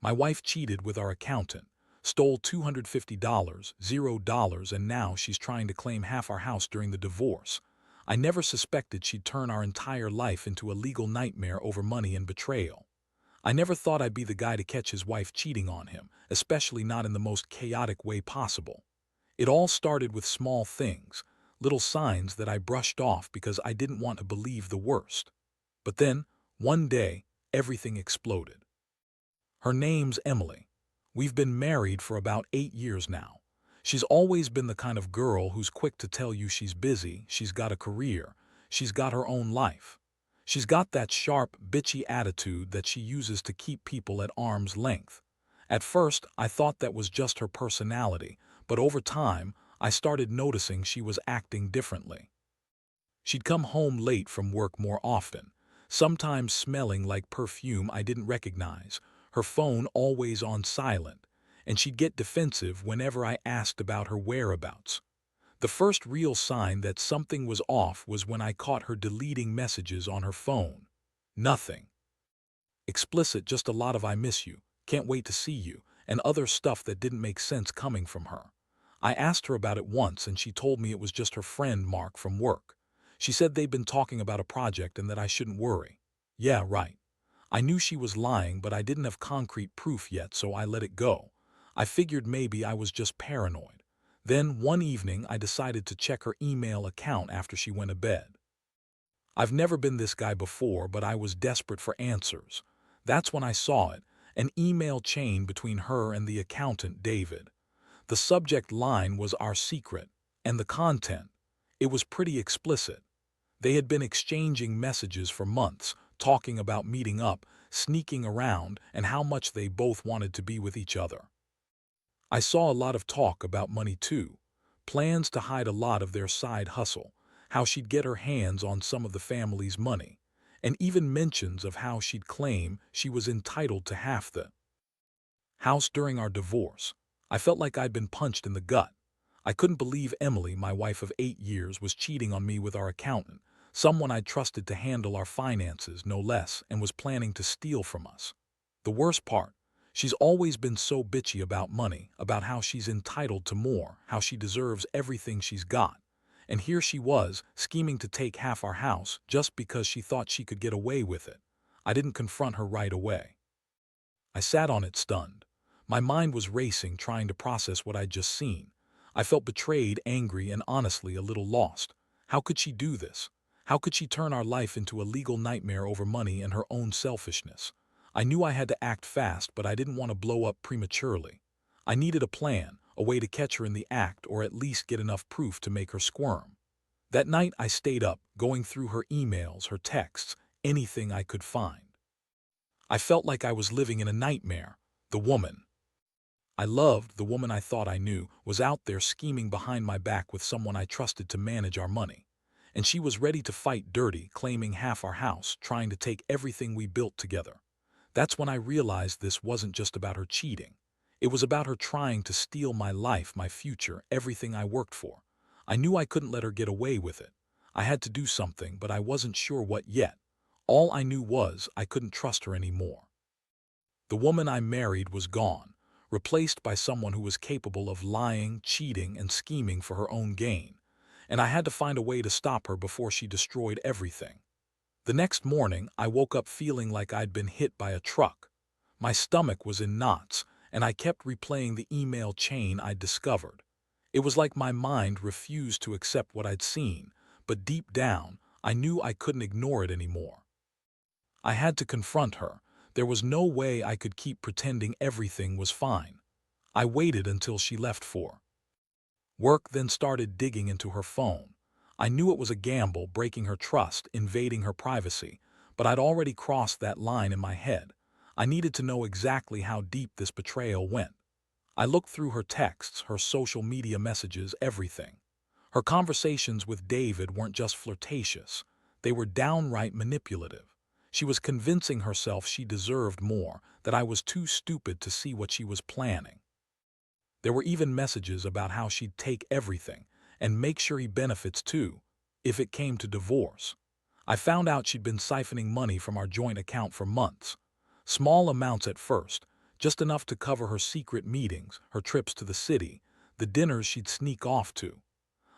My wife cheated with our accountant, stole $250, $0, and now she's trying to claim half our house during the divorce. I never suspected she'd turn our entire life into a legal nightmare over money and betrayal. I never thought I'd be the guy to catch his wife cheating on him, especially not in the most chaotic way possible. It all started with small things, little signs that I brushed off because I didn't want to believe the worst. But then, one day, everything exploded. Her name's Emily. We've been married for about 8 years now. She's always been the kind of girl who's quick to tell you she's busy, she's got a career, she's got her own life. She's got that sharp, bitchy attitude that she uses to keep people at arm's length. At first, I thought that was just her personality, but over time, I started noticing she was acting differently. She'd come home late from work more often, sometimes smelling like perfume I didn't recognize, her phone always on silent, and she'd get defensive whenever I asked about her whereabouts. The first real sign that something was off was when I caught her deleting messages on her phone. Nothing explicit, just a lot of "I miss you," "can't wait to see you," and other stuff that didn't make sense coming from her. I asked her about it once and she told me it was just her friend Mark from work. She said they'd been talking about a project and that I shouldn't worry. Yeah, right. I knew she was lying, but I didn't have concrete proof yet, so I let it go. I figured maybe I was just paranoid. Then, one evening, I decided to check her email account after she went to bed. I've never been this guy before, but I was desperate for answers. That's when I saw it, an email chain between her and the accountant, David. The subject line was "Our Secret," and the content, it was pretty explicit. They had been exchanging messages for months, talking about meeting up, sneaking around, and how much they both wanted to be with each other. I saw a lot of talk about money too, plans to hide a lot of their side hustle, how she'd get her hands on some of the family's money, and even mentions of how she'd claim she was entitled to half the house during our divorce. I felt like I'd been punched in the gut. I couldn't believe Emily, my wife of 8 years, was cheating on me with our accountant, someone I'd trusted to handle our finances, no less, and was planning to steal from us. The worst part, she's always been so bitchy about money, about how she's entitled to more, how she deserves everything she's got. And here she was, scheming to take half our house just because she thought she could get away with it. I didn't confront her right away. I sat on it stunned. My mind was racing, trying to process what I'd just seen. I felt betrayed, angry, and honestly a little lost. How could she do this? How could she turn our life into a legal nightmare over money and her own selfishness? I knew I had to act fast, but I didn't want to blow up prematurely. I needed a plan, a way to catch her in the act, or at least get enough proof to make her squirm. That night I stayed up, going through her emails, her texts, anything I could find. I felt like I was living in a nightmare. The woman I loved, the woman I thought I knew, was out there scheming behind my back with someone I trusted to manage our money. And she was ready to fight dirty, claiming half our house, trying to take everything we built together. That's when I realized this wasn't just about her cheating. It was about her trying to steal my life, my future, everything I worked for. I knew I couldn't let her get away with it. I had to do something, but I wasn't sure what yet. All I knew was I couldn't trust her anymore. The woman I married was gone, replaced by someone who was capable of lying, cheating, and scheming for her own gain. And I had to find a way to stop her before she destroyed everything. The next morning, I woke up feeling like I'd been hit by a truck. My stomach was in knots, and I kept replaying the email chain I'd discovered. It was like my mind refused to accept what I'd seen, but deep down, I knew I couldn't ignore it anymore. I had to confront her. There was no way I could keep pretending everything was fine. I waited until she left for work, then started digging into her phone. I knew it was a gamble, breaking her trust, invading her privacy, but I'd already crossed that line in my head. I needed to know exactly how deep this betrayal went. I looked through her texts, her social media messages, everything. Her conversations with David weren't just flirtatious. They were downright manipulative. She was convincing herself she deserved more, that I was too stupid to see what she was planning. There were even messages about how she'd take everything and make sure he benefits too, if it came to divorce. I found out she'd been siphoning money from our joint account for months. Small amounts at first, just enough to cover her secret meetings, her trips to the city, the dinners she'd sneak off to.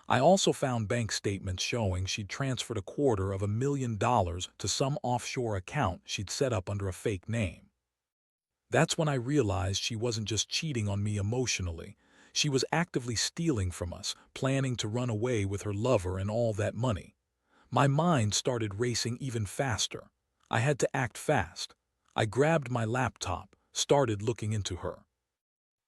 I also found bank statements showing she'd transferred $250,000 to some offshore account she'd set up under a fake name. That's when I realized she wasn't just cheating on me emotionally. She was actively stealing from us, planning to run away with her lover and all that money. My mind started racing even faster. I had to act fast. I grabbed my laptop, started looking into her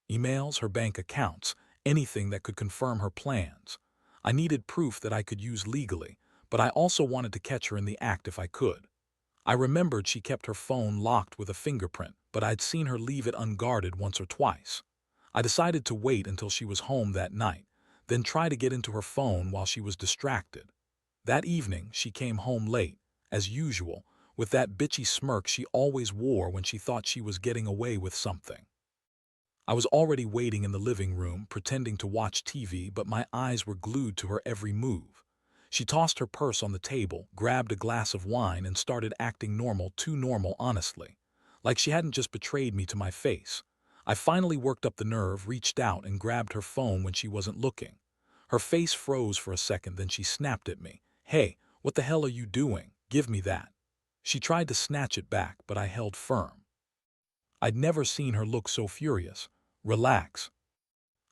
emails, her bank accounts, anything that could confirm her plans. I needed proof that I could use legally, but I also wanted to catch her in the act if I could. I remembered she kept her phone locked with a fingerprint, but I'd seen her leave it unguarded once or twice. I decided to wait until she was home that night, then try to get into her phone while she was distracted. That evening, she came home late, as usual, with that bitchy smirk she always wore when she thought she was getting away with something. I was already waiting in the living room, pretending to watch TV, but my eyes were glued to her every move. She tossed her purse on the table, grabbed a glass of wine, and started acting normal, too normal, honestly. Like she hadn't just betrayed me to my face. I finally worked up the nerve, reached out, and grabbed her phone when she wasn't looking. Her face froze for a second, then she snapped at me. "Hey, what the hell are you doing? Give me that." She tried to snatch it back, but I held firm. I'd never seen her look so furious. "Relax,"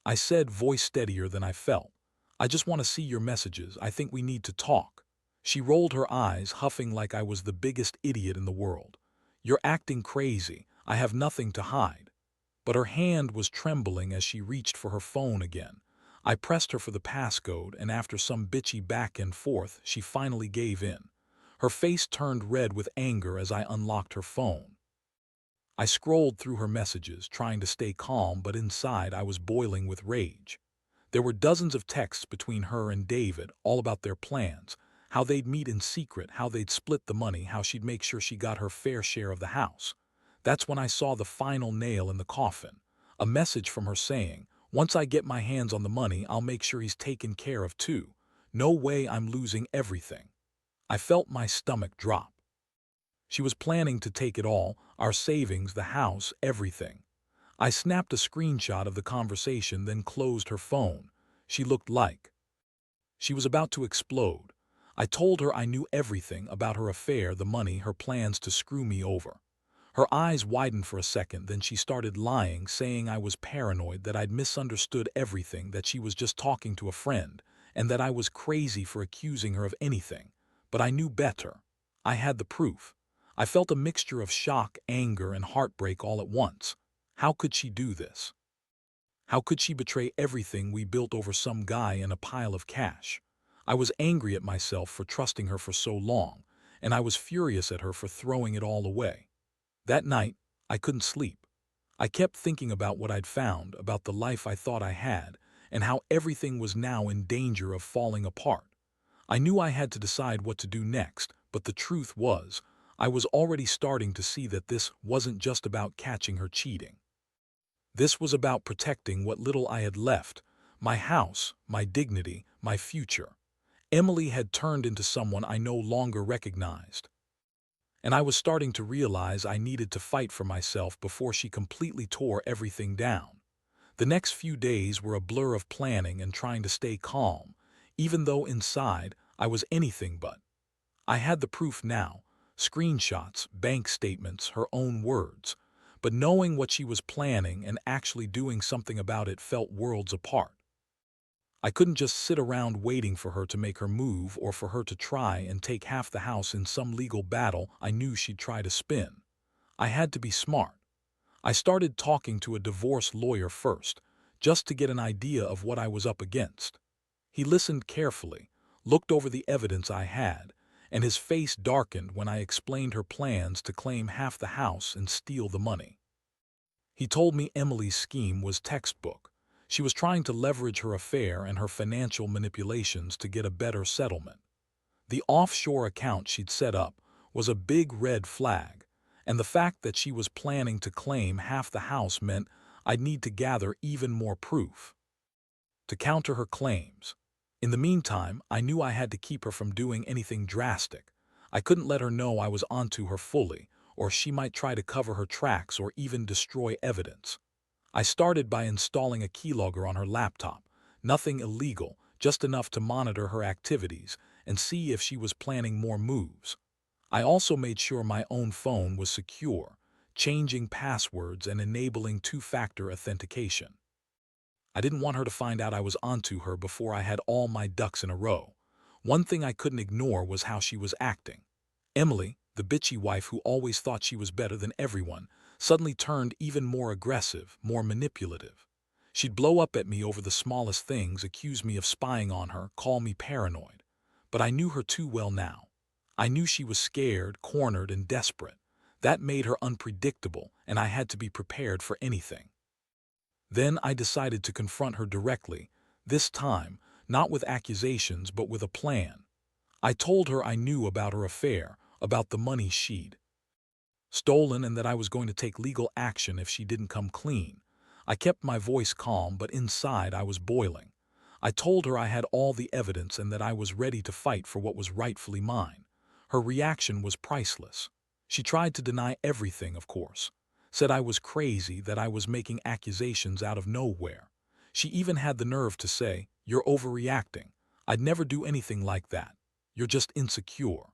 I said, voice steadier than I felt. "I just want to see your messages. I think we need to talk." She rolled her eyes, huffing like I was the biggest idiot in the world. "You're acting crazy. I have nothing to hide." But her hand was trembling as she reached for her phone again. I pressed her for the passcode, and after some bitchy back and forth, she finally gave in. Her face turned red with anger as I unlocked her phone. I scrolled through her messages, trying to stay calm, but inside I was boiling with rage. There were dozens of texts between her and David, all about their plans, how they'd meet in secret, how they'd split the money, how she'd make sure she got her fair share of the house. That's when I saw the final nail in the coffin. A message from her saying, "Once I get my hands on the money, I'll make sure he's taken care of too. No way I'm losing everything." I felt my stomach drop. She was planning to take it all, our savings, the house, everything. I snapped a screenshot of the conversation, then closed her phone. She looked like she was about to explode. I told her I knew everything about her affair, the money, her plans to screw me over. Her eyes widened for a second, then she started lying, saying I was paranoid, that I'd misunderstood everything, that she was just talking to a friend, and that I was crazy for accusing her of anything. But I knew better. I had the proof. I felt a mixture of shock, anger, and heartbreak all at once. How could she do this? How could she betray everything we built over some guy and a pile of cash? I was angry at myself for trusting her for so long, and I was furious at her for throwing it all away. That night, I couldn't sleep. I kept thinking about what I'd found, about the life I thought I had, and how everything was now in danger of falling apart. I knew I had to decide what to do next, but the truth was, I was already starting to see that this wasn't just about catching her cheating. This was about protecting what little I had left, my house, my dignity, my future. Emily had turned into someone I no longer recognized. And I was starting to realize I needed to fight for myself before she completely tore everything down. The next few days were a blur of planning and trying to stay calm, even though inside I was anything but. I had the proof now, screenshots, bank statements, her own words. But knowing what she was planning and actually doing something about it felt worlds apart. I couldn't just sit around waiting for her to make her move, or for her to try and take half the house in some legal battle I knew she'd try to spin. I had to be smart. I started talking to a divorce lawyer first, just to get an idea of what I was up against. He listened carefully, looked over the evidence I had, and his face darkened when I explained her plans to claim half the house and steal the money. He told me Emily's scheme was textbook. She was trying to leverage her affair and her financial manipulations to get a better settlement. The offshore account she'd set up was a big red flag, and the fact that she was planning to claim half the house meant I'd need to gather even more proof to counter her claims. In the meantime, I knew I had to keep her from doing anything drastic. I couldn't let her know I was onto her fully, or she might try to cover her tracks or even destroy evidence. I started by installing a keylogger on her laptop, nothing illegal, just enough to monitor her activities and see if she was planning more moves. I also made sure my own phone was secure, changing passwords and enabling two-factor authentication. I didn't want her to find out I was onto her before I had all my ducks in a row. One thing I couldn't ignore was how she was acting. Emily, the bitchy wife who always thought she was better than everyone, suddenly turned even more aggressive, more manipulative. She'd blow up at me over the smallest things, accuse me of spying on her, call me paranoid. But I knew her too well now. I knew she was scared, cornered, and desperate. That made her unpredictable, and I had to be prepared for anything. Then I decided to confront her directly, this time, not with accusations but with a plan. I told her I knew about her affair, about the money she'd stolen, and that I was going to take legal action if she didn't come clean. I kept my voice calm, but inside I was boiling. I told her I had all the evidence and that I was ready to fight for what was rightfully mine. Her reaction was priceless. She tried to deny everything, of course. Said I was crazy, that I was making accusations out of nowhere. She even had the nerve to say, "You're overreacting. I'd never do anything like that. You're just insecure."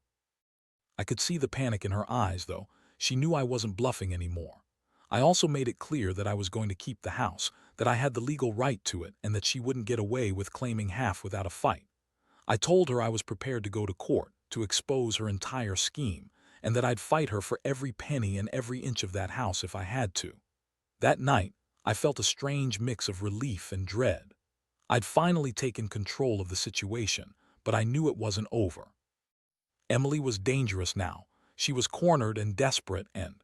I could see the panic in her eyes, though. She knew I wasn't bluffing anymore. I also made it clear that I was going to keep the house, that I had the legal right to it, and that she wouldn't get away with claiming half without a fight. I told her I was prepared to go to court, to expose her entire scheme, and that I'd fight her for every penny and every inch of that house if I had to. That night, I felt a strange mix of relief and dread. I'd finally taken control of the situation, but I knew it wasn't over. Emily was dangerous now. She was cornered and desperate, and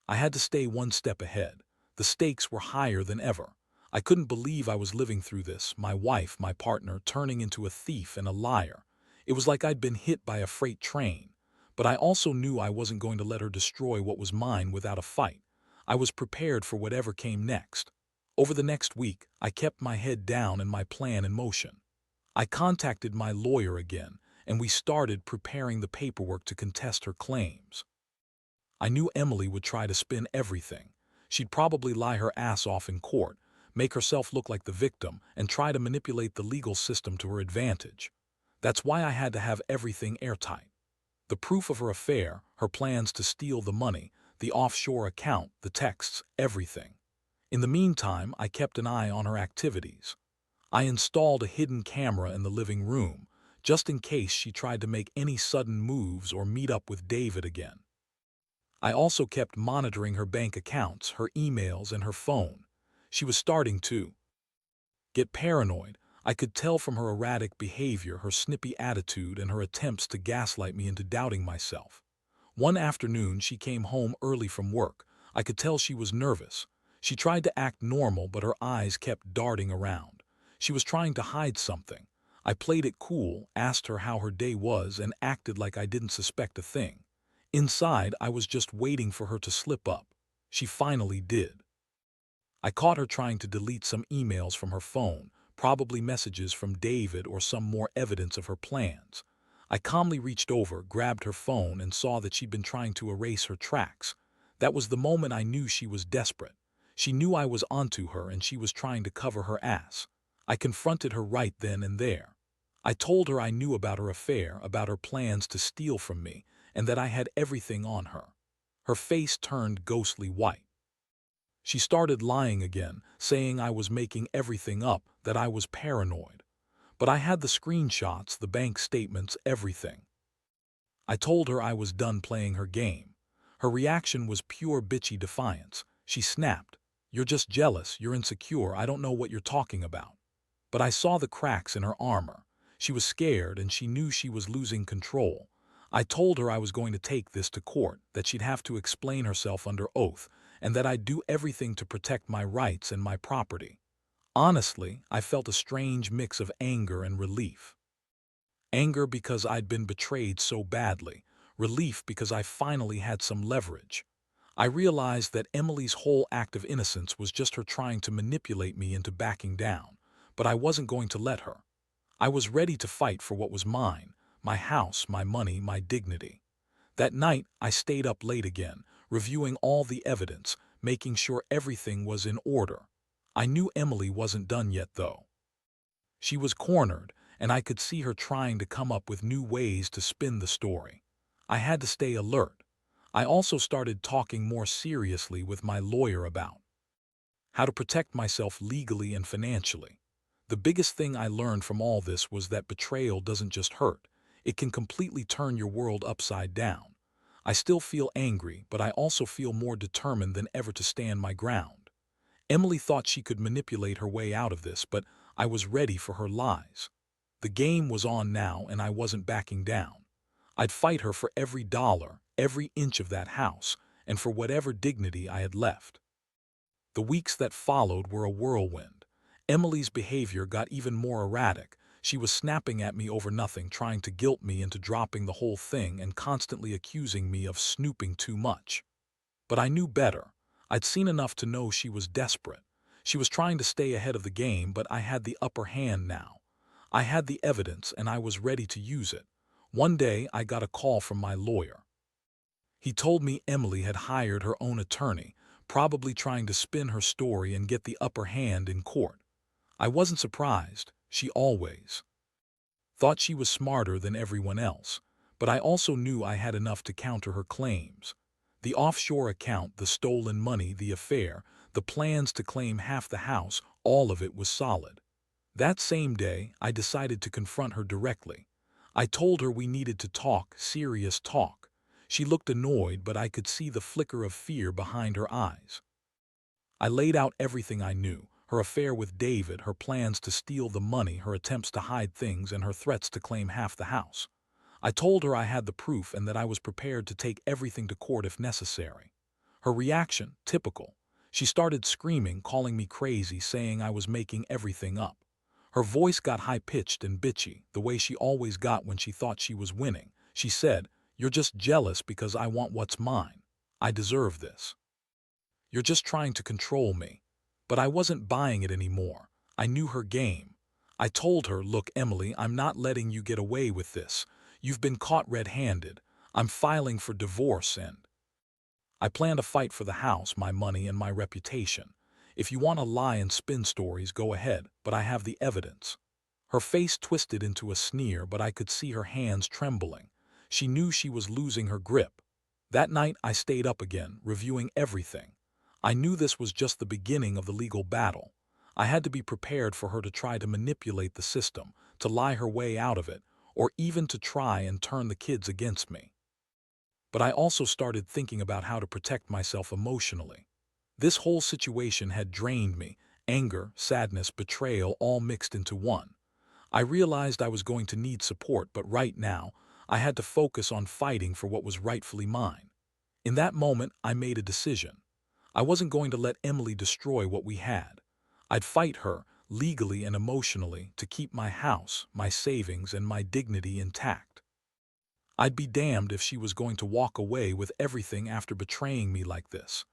I had to stay one step ahead. The stakes were higher than ever. I couldn't believe I was living through this, my wife, my partner, turning into a thief and a liar. It was like I'd been hit by a freight train. But I also knew I wasn't going to let her destroy what was mine without a fight. I was prepared for whatever came next. Over the next week, I kept my head down and my plan in motion. I contacted my lawyer again, and we started preparing the paperwork to contest her claims. I knew Emily would try to spin everything. She'd probably lie her ass off in court, make herself look like the victim, and try to manipulate the legal system to her advantage. That's why I had to have everything airtight. The proof of her affair, her plans to steal the money, the offshore account, the texts, everything. In the meantime, I kept an eye on her activities. I installed a hidden camera in the living room, just in case she tried to make any sudden moves or meet up with David again. I also kept monitoring her bank accounts, her emails, and her phone. She was starting to get paranoid. I could tell from her erratic behavior, her snippy attitude, and her attempts to gaslight me into doubting myself. One afternoon, she came home early from work. I could tell she was nervous. She tried to act normal, but her eyes kept darting around. She was trying to hide something. I played it cool, asked her how her day was, and acted like I didn't suspect a thing. Inside, I was just waiting for her to slip up. She finally did. I caught her trying to delete some emails from her phone, probably messages from David or some more evidence of her plans. I calmly reached over, grabbed her phone, and saw that she'd been trying to erase her tracks. That was the moment I knew she was desperate. She knew I was onto her, and she was trying to cover her ass. I confronted her right then and there. I told her I knew about her affair, about her plans to steal from me, and that I had everything on her. Her face turned ghostly white. She started lying again, saying I was making everything up, that I was paranoid. But I had the screenshots, the bank statements, everything. I told her I was done playing her game. Her reaction was pure bitchy defiance. She snapped, "You're just jealous, you're insecure, I don't know what you're talking about." But I saw the cracks in her armor. She was scared, and she knew she was losing control. I told her I was going to take this to court, that she'd have to explain herself under oath, and that I'd do everything to protect my rights and my property. Honestly, I felt a strange mix of anger and relief. Anger because I'd been betrayed so badly, relief because I finally had some leverage. I realized that Emily's whole act of innocence was just her trying to manipulate me into backing down, but I wasn't going to let her. I was ready to fight for what was mine, my house, my money, my dignity. That night, I stayed up late again, reviewing all the evidence, making sure everything was in order. I knew Emily wasn't done yet, though. She was cornered, and I could see her trying to come up with new ways to spin the story. I had to stay alert. I also started talking more seriously with my lawyer about how to protect myself legally and financially. The biggest thing I learned from all this was that betrayal doesn't just hurt, it can completely turn your world upside down. I still feel angry, but I also feel more determined than ever to stand my ground. Emily thought she could manipulate her way out of this, but I was ready for her lies. The game was on now, and I wasn't backing down. I'd fight her for every dollar, every inch of that house, and for whatever dignity I had left. The weeks that followed were a whirlwind. Emily's behavior got even more erratic. She was snapping at me over nothing, trying to guilt me into dropping the whole thing and constantly accusing me of snooping too much. But I knew better. I'd seen enough to know she was desperate. She was trying to stay ahead of the game, but I had the upper hand now. I had the evidence, and I was ready to use it. One day, I got a call from my lawyer. He told me Emily had hired her own attorney, probably trying to spin her story and get the upper hand in court. I wasn't surprised. She always thought she was smarter than everyone else, but I also knew I had enough to counter her claims. The offshore account, the stolen money, the affair, the plans to claim half the house, all of it was solid. That same day, I decided to confront her directly. I told her we needed to talk, serious talk. She looked annoyed, but I could see the flicker of fear behind her eyes. I laid out everything I knew: her affair with David, her plans to steal the money, her attempts to hide things, and her threats to claim half the house. I told her I had the proof and that I was prepared to take everything to court if necessary. Her reaction, typical. She started screaming, calling me crazy, saying I was making everything up. Her voice got high-pitched and bitchy, the way she always got when she thought she was winning. She said, "You're just jealous because I want what's mine. I deserve this. You're just trying to control me." But I wasn't buying it anymore. I knew her game. I told her, "Look, Emily, I'm not letting you get away with this. You've been caught red-handed. I'm filing for divorce, and I plan to fight for the house, my money, and my reputation. If you want to lie and spin stories, go ahead, but I have the evidence." Her face twisted into a sneer, but I could see her hands trembling. She knew she was losing her grip. That night, I stayed up again, reviewing everything. I knew this was just the beginning of the legal battle. I had to be prepared for her to try to manipulate the system, to lie her way out of it, or even to try and turn the kids against me. But I also started thinking about how to protect myself emotionally. This whole situation had drained me: anger, sadness, betrayal, all mixed into one. I realized I was going to need support, but right now, I had to focus on fighting for what was rightfully mine. In that moment, I made a decision. I wasn't going to let Emily destroy what we had. I'd fight her, legally and emotionally, to keep my house, my savings, and my dignity intact. I'd be damned if she was going to walk away with everything after betraying me like this.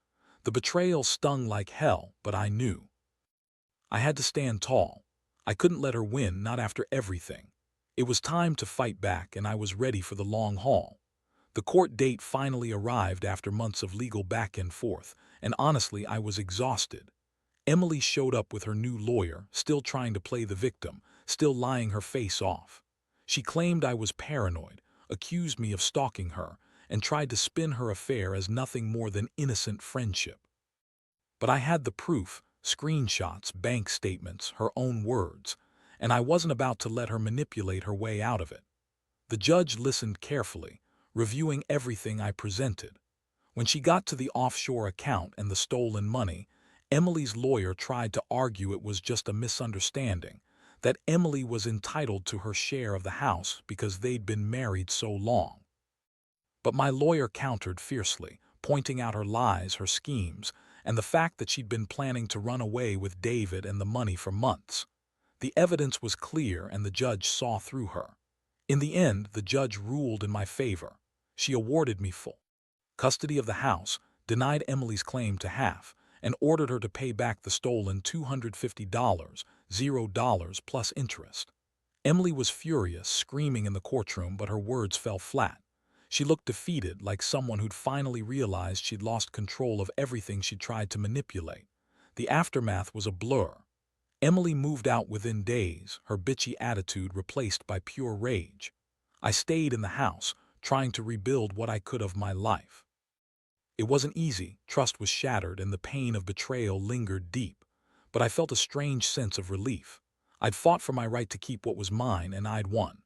The betrayal stung like hell, but I knew I had to stand tall. I couldn't let her win, not after everything. It was time to fight back, and I was ready for the long haul. The court date finally arrived after months of legal back and forth, and honestly, I was exhausted. Emily showed up with her new lawyer, still trying to play the victim, still lying her face off. She claimed I was paranoid, accused me of stalking her, and tried to spin her affair as nothing more than innocent friendship. But I had the proof: screenshots, bank statements, her own words, and I wasn't about to let her manipulate her way out of it. The judge listened carefully, reviewing everything I presented. When she got to the offshore account and the stolen money, Emily's lawyer tried to argue it was just a misunderstanding, that Emily was entitled to her share of the house because they'd been married so long. But my lawyer countered fiercely, pointing out her lies, her schemes, and the fact that she'd been planning to run away with David and the money for months. The evidence was clear, and the judge saw through her. In the end, the judge ruled in my favor. She awarded me full custody of the house, denied Emily's claim to half, and ordered her to pay back the stolen $250, $0 plus interest. Emily was furious, screaming in the courtroom, but her words fell flat. She looked defeated, like someone who'd finally realized she'd lost control of everything she tried to manipulate. The aftermath was a blur. Emily moved out within days, her bitchy attitude replaced by pure rage. I stayed in the house, trying to rebuild what I could of my life. It wasn't easy, trust was shattered, and the pain of betrayal lingered deep. But I felt a strange sense of relief. I'd fought for my right to keep what was mine, and I'd won.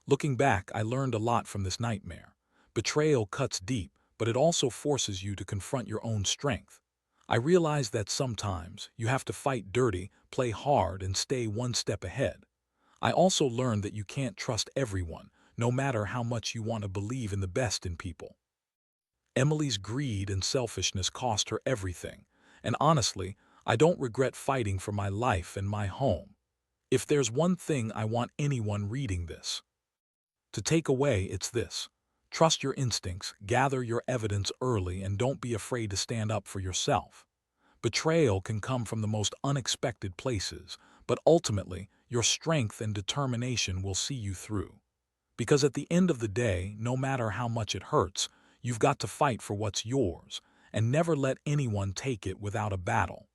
Looking back, I learned a lot from this nightmare. Betrayal cuts deep, but it also forces you to confront your own strength. I realized that sometimes you have to fight dirty, play hard, and stay one step ahead. I also learned that you can't trust everyone, no matter how much you want to believe in the best in people. Emily's greed and selfishness cost her everything, and honestly, I don't regret fighting for my life and my home. If there's one thing I want anyone reading this to take away, it's this. Trust your instincts, gather your evidence early, and don't be afraid to stand up for yourself. Betrayal can come from the most unexpected places, but ultimately, your strength and determination will see you through. Because at the end of the day, no matter how much it hurts, you've got to fight for what's yours, and never let anyone take it without a battle.